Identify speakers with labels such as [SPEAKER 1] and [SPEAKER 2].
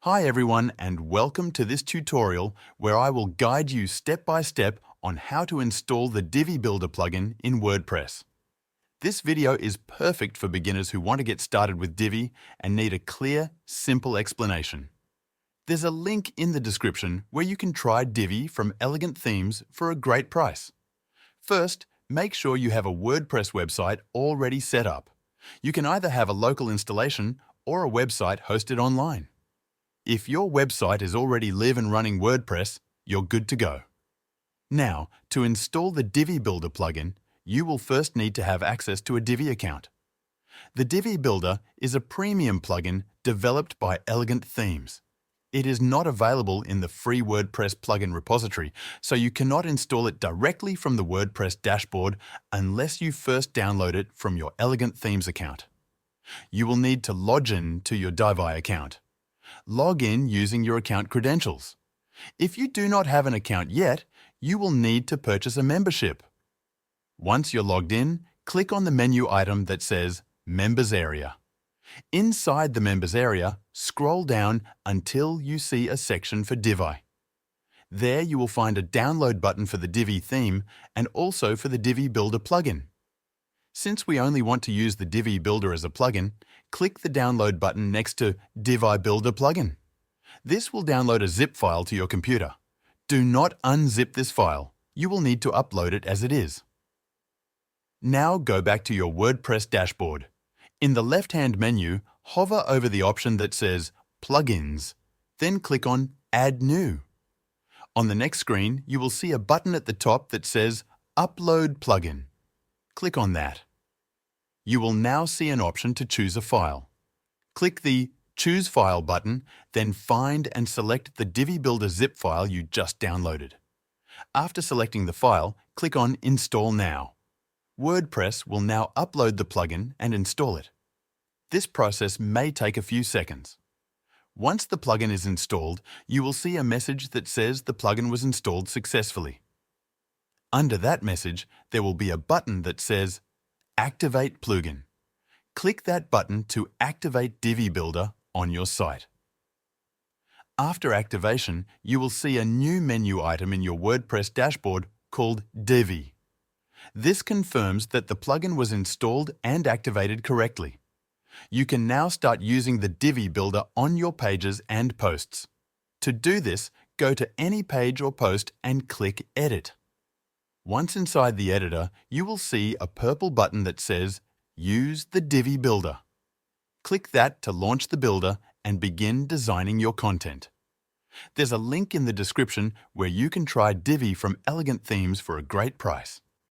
[SPEAKER 1] Hi everyone, and welcome to this tutorial where I will guide you step by step on how to install the Divi Builder plugin in WordPress. This video is perfect for beginners who want to get started with Divi and need a clear, simple explanation. There's a link in the description where you can try Divi from Elegant Themes for a great price. First, make sure you have a WordPress website already set up. You can either have a local installation or a website hosted online. If your website is already live and running WordPress, you're good to go. Now, to install the Divi Builder plugin, you will first need to have access to a Divi account. The Divi Builder is a premium plugin developed by Elegant Themes. It is not available in the free WordPress plugin repository, so you cannot install it directly from the WordPress dashboard unless you first download it from your Elegant Themes account. You will need to log in to your Divi account. Log in using your account credentials. If you do not have an account yet, you will need to purchase a membership. Once you're logged in, click on the menu item that says Members Area. Inside the Members Area, scroll down until you see a section for Divi. There you will find a download button for the Divi theme and also for the Divi Builder plugin. Since we only want to use the Divi Builder as a plugin, click the download button next to Divi Builder plugin. This will download a zip file to your computer. Do not unzip this file. You will need to upload it as it is. Now go back to your WordPress dashboard. In the left-hand menu, hover over the option that says Plugins, then click on Add New. On the next screen, you will see a button at the top that says Upload Plugin. Click on that. You will now see an option to choose a file. Click the Choose File button, then find and select the Divi Builder zip file you just downloaded. After selecting the file, click on Install Now. WordPress will now upload the plugin and install it. This process may take a few seconds. Once the plugin is installed, you will see a message that says the plugin was installed successfully. Under that message, there will be a button that says Activate Plugin. Click that button to activate Divi Builder on your site. After activation, you will see a new menu item in your WordPress dashboard called Divi. This confirms that the plugin was installed and activated correctly. You can now start using the Divi Builder on your pages and posts. To do this, go to any page or post and click Edit. Once inside the editor, you will see a purple button that says Use the Divi Builder. Click that to launch the builder and begin designing your content. There's a link in the description where you can try Divi from Elegant Themes for a great price.